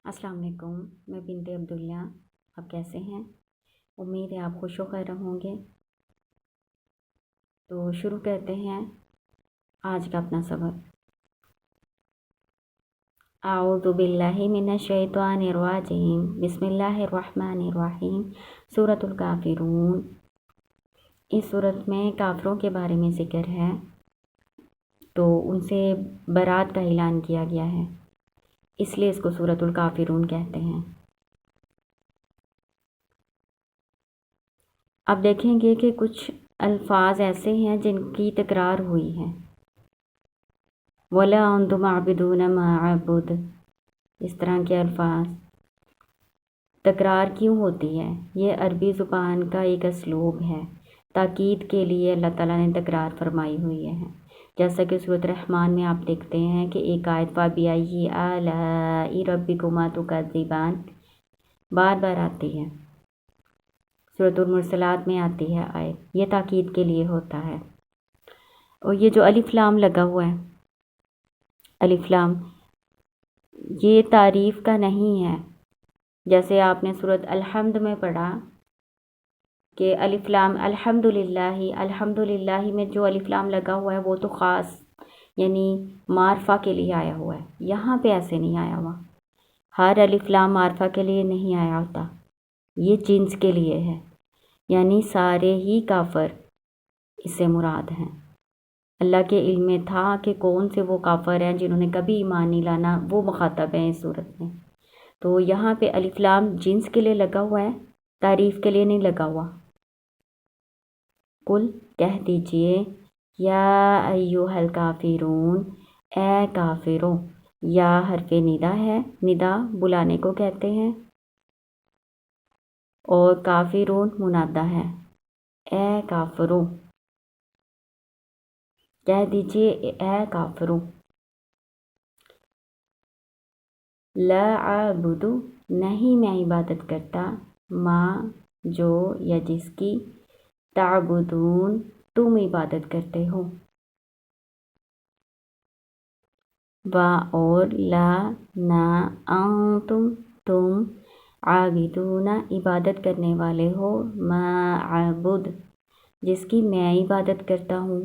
السلام علیکم، میں بنت عبداللہ۔ آپ کیسے ہیں؟ امید ہے آپ خوش و خیر ہوں گے۔ تو شروع کرتے ہیں آج کا اپنا سبق۔ اعوذ باللہ من الشیطان الرجیم، بسم اللہ الرحمن الرحیم۔ سورۃ الکافرون۔ اس سورت میں کافروں کے بارے میں ذکر ہے، تو ان سے برات کا اعلان کیا گیا ہے، اس لیے اس کو سورۃ الکافرون کہتے ہیں۔ اب دیکھیں گے کہ کچھ الفاظ ایسے ہیں جن کی تکرار ہوئی ہے۔ وَلَا أَنْتُمْ عَابِدُونَ مَا أَعْبُدُ، اس طرح کے الفاظ تکرار کیوں ہوتی ہے؟ یہ عربی زبان کا ایک اسلوب ہے، تاکید کے لیے اللہ تعالیٰ نے تکرار فرمائی ہوئی ہے۔ جیسا کہ سورۃ الرحمن میں آپ دیکھتے ہیں کہ ایک آیت فَبِأَيِّ آلَاءِ رَبِّكُمَا تُكَذِّبَانِ بار بار آتی ہے۔ سورۃ المرسلات میں آتی ہے آیت، یہ تاکید کے لیے ہوتا ہے۔ اور یہ جو الف لام لگا ہوا ہے، الف لام یہ تعریف کا نہیں ہے، جیسے آپ نے سورۃ الحمد میں پڑھا کہ الف لام الحمدللہ میں جو الف لام لگا ہوا ہے وہ تو خاص یعنی معرفہ کے لیے آیا ہوا ہے۔ یہاں پہ ایسے نہیں آیا ہوا، ہر الف لام معرفہ کے لیے نہیں آیا ہوتا، یہ جنس کے لیے ہے، یعنی سارے ہی کافر اس سے مراد ہیں۔ اللہ کے علم میں تھا کہ کون سے وہ کافر ہیں جنہوں نے کبھی ایمان نہیں لانا، وہ مخاطب ہیں اس صورت میں۔ تو یہاں پہ الف لام جنس کے لیے لگا ہوا ہے، تعریف کے لیے نہیں لگا ہوا۔ قل کہہ دیجئے، یا ایھا الکافرون، اے کافروں۔ یا حرف ندا ہے، ندا بلانے کو کہتے ہیں، اور کافرون منادہ ہے، اے کافروں، کہہ دیجئے اے کافروں۔ لا اعبد، نہیں میں عبادت کرتا، ما جو یا جس کی، تعبدون تم عبادت کرتے ہو، وا اور، لا نہ، انتم تم، عابدون عبادت کرنے والے ہو، ما اعبد جس کی میں عبادت کرتا ہوں،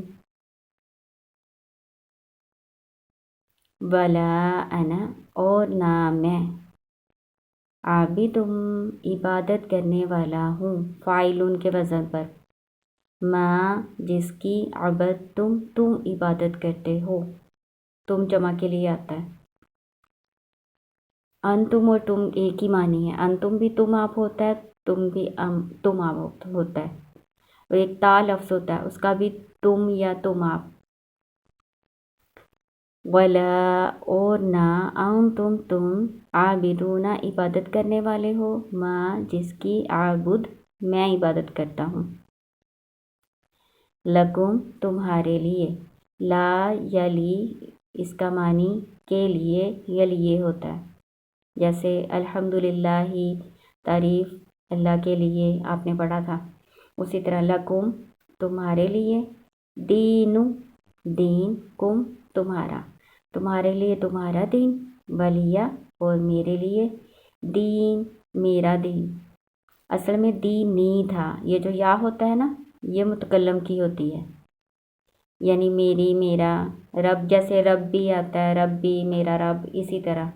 ولا انا اور نہ میں، عابدم عبادت کرنے والا ہوں، فاعلون کے وزن پر، ما جس کی، عبدتم تم عبادت کرتے ہو، تم جمع کے لیے آتا ہے۔ انتم اور تم ایک ہی معنی ہے، انتم بھی تم آپ ہوتا ہے، تم بھی تم آپ ہوتا ہے، اور ایک تا لفظ ہوتا ہے اس کا بھی تم یا تم آپ۔ ولا اور نہ، انتم تم، عابدون عبادت کرنے والے ہو، ما جس کی، عابد میں عبادت کرتا ہوں، لکم تمہارے لیے، لا یلی اس کا معنی کے لیے یا لیے ہوتا ہے، جیسے الحمدللہ تعریف اللہ کے لیے آپ نے پڑھا تھا، اسی طرح لکم تمہارے لیے، دین دین، کم تمہارا، تمہارے لیے تمہارا دین، ولیہ اور میرے لیے، دین میرا دین۔ اصل میں دینی تھا، یہ جو یا ہوتا ہے نا یہ متکلم کی ہوتی ہے، یعنی میری میرا، رب جیسے رب بھی آتا ہے، رب بھی میرا رب، اسی طرح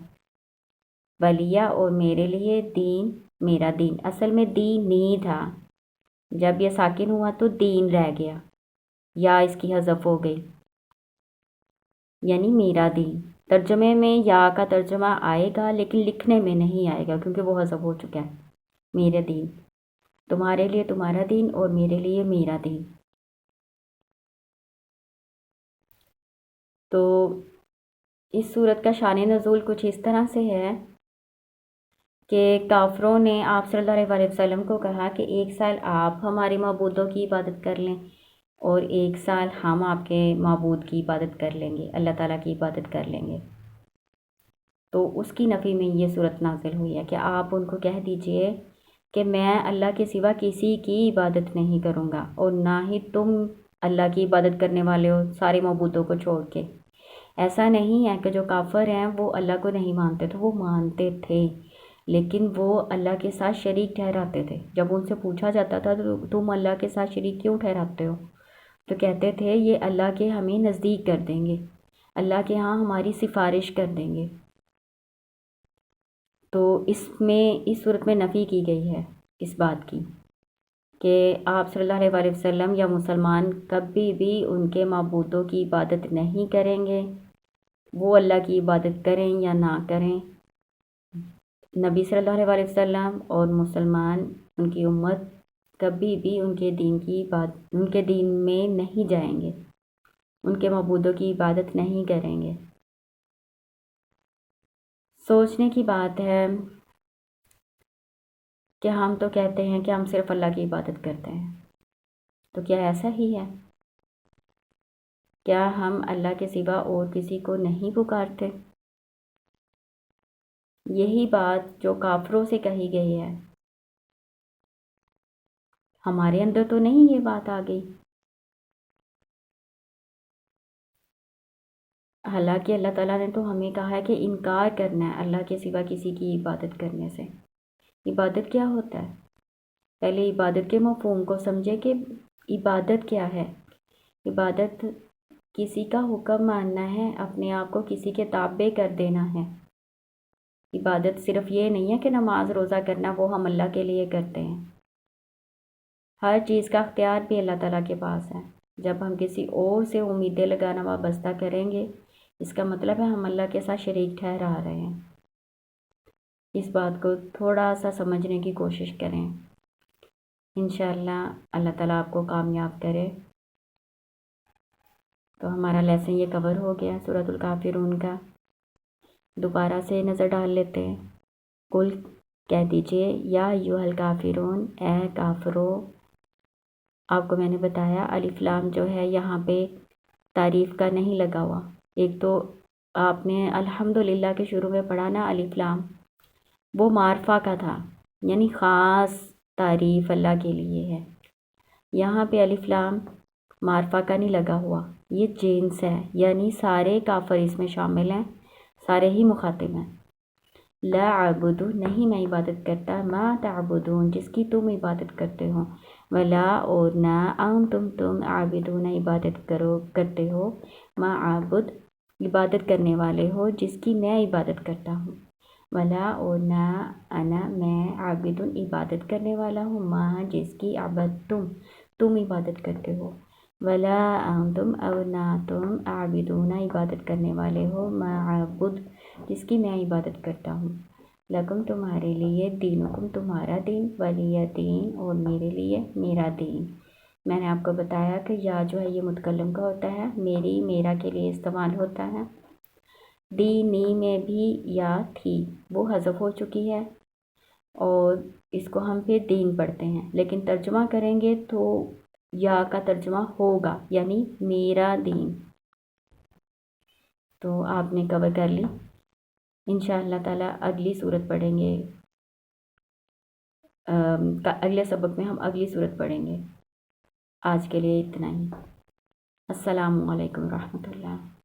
ولیہ اور میرے لیے، دین میرا دین۔ اصل میں دینی تھا، جب یہ ساکن ہوا تو دین رہ گیا، یا اس کی حذف ہو گئی، یعنی میرا دین۔ ترجمے میں یا کا ترجمہ آئے گا لیکن لکھنے میں نہیں آئے گا کیونکہ وہ حذف ہو چکا ہے، میرے دین، تمہارے لیے تمہارا دین اور میرے لیے میرا دین۔ تو اس صورت کا شان نزول کچھ اس طرح سے ہے کہ کافروں نے آپ صلی اللہ علیہ وسلم کو کہا کہ ایک سال آپ ہمارے معبودوں کی عبادت کر لیں اور ایک سال ہم آپ کے معبود کی عبادت کر لیں گے، اللہ تعالیٰ کی عبادت کر لیں گے۔ تو اس کی نفی میں یہ صورت نازل ہوئی ہے کہ آپ ان کو کہہ دیجئے کہ میں اللہ کے سوا کسی کی عبادت نہیں کروں گا، اور نہ ہی تم اللہ کی عبادت کرنے والے ہو سارے معبودوں کو چھوڑ کے، ایسا نہیں ہے کہ جو کافر ہیں وہ اللہ کو نہیں مانتے تھے، وہ مانتے تھے، لیکن وہ اللہ کے ساتھ شریک ٹھہراتے تھے۔ جب ان سے پوچھا جاتا تھا تو تم اللہ کے ساتھ شریک کیوں ٹھہراتے ہو، تو کہتے تھے یہ اللہ کے ہمیں نزدیک کر دیں گے، اللہ کے ہاں ہماری سفارش کر دیں گے۔ تو اس صورت میں نفی کی گئی ہے اس بات کی کہ آپ صلی اللہ علیہ وسلم یا مسلمان کبھی بھی ان کے معبودوں کی عبادت نہیں کریں گے، وہ اللہ کی عبادت کریں یا نہ کریں۔ نبی صلی اللہ علیہ وسلم اور مسلمان، ان کی امت کبھی بھی ان کے دین میں نہیں جائیں گے، ان کے معبودوں کی عبادت نہیں کریں گے۔ سوچنے کی بات ہے کہ ہم تو کہتے ہیں کہ ہم صرف اللہ کی عبادت کرتے ہیں، تو کیا ایسا ہی ہے؟ کیا ہم اللہ کے سوا اور کسی کو نہیں پکارتے؟ یہی بات جو کافروں سے کہی گئی ہے، ہمارے اندر تو نہیں یہ بات آ گئی۔ حالانکہ اللہ تعالیٰ نے تو ہمیں کہا ہے کہ انکار کرنا ہے اللہ کے سوا کسی کی عبادت کرنے سے۔ عبادت کیا ہوتا ہے؟ پہلے عبادت کے مفہوم کو سمجھے کہ عبادت کیا ہے۔ عبادت کسی کا حکم ماننا ہے، اپنے آپ کو کسی کے تابع کر دینا ہے۔ عبادت صرف یہ نہیں ہے کہ نماز روزہ کرنا، وہ ہم اللہ کے لیے کرتے ہیں۔ ہر چیز کا اختیار بھی اللہ تعالیٰ کے پاس ہے۔ جب ہم کسی اور سے امیدیں لگانا وابستہ کریں گے، اس کا مطلب ہے ہم اللہ کے ساتھ شریک ٹھہرا رہے ہیں۔ اس بات کو تھوڑا سا سمجھنے کی کوشش کریں۔ انشاءاللہ اللہ تعالیٰ آپ کو کامیاب کرے۔ تو ہمارا لیسن یہ کور ہو گیا سورۃ الکافرون کا۔ دوبارہ سے نظر ڈال لیتے ہیں۔ کل کہہ دیجئے یا ایھا الکافرون، اے کافرو۔ آپ کو میں نے بتایا الف لام جو ہے یہاں پہ تعریف کا نہیں لگا ہوا۔ ایک تو آپ نے الحمدللہ کے شروع میں پڑھا نا الف لام، وہ معرفہ کا تھا، یعنی خاص تعریف اللہ کے لیے ہے۔ یہاں پہ الف لام معرفہ کا نہیں لگا ہوا، یہ جنس ہے، یعنی سارے کافر اس میں شامل ہیں، سارے ہی مخاطب ہیں۔ لا اعبد، نہیں میں عبادت کرتا، ما تعبدون، جس کی تم عبادت کرتے ہو، ولا اور نہ، تم عابدون عبادت کرتے ہو، ما عابد عبادت کرنے والے ہو جس کی میں عبادت کرتا ہوں، ولا اور نہ، انا میں، عابد عبادت کرنے والا ہوں، ما جس کی عبدتم تم عبادت کرتے ہو، ولا انتم اور نہ تم عابدون عبادت کرنے والے ہو، ما عابد جس کی میں عبادت کرتا ہوں، لکم تمہارے لیے، دینکم تمہارا دین، ولی دین اور میرے لیے میرا دین۔ میں نے آپ کو بتایا کہ یا جو ہے یہ متکلم کا ہوتا ہے، میری میرا کے لیے استعمال ہوتا ہے۔ دینی میں بھی یا تھی، وہ حذف ہو چکی ہے اور اس کو ہم پھر دین پڑھتے ہیں، لیکن ترجمہ کریں گے تو یا کا ترجمہ ہوگا، یعنی میرا دین۔ تو آپ نے کور کر لی۔ انشاءاللہ تعالیٰ اگلی صورت پڑھیں گے، اگلے سبق میں ہم اگلی صورت پڑھیں گے۔ آج کے لیے اتنا ہی۔ السلام علیکم ورحمۃ اللہ۔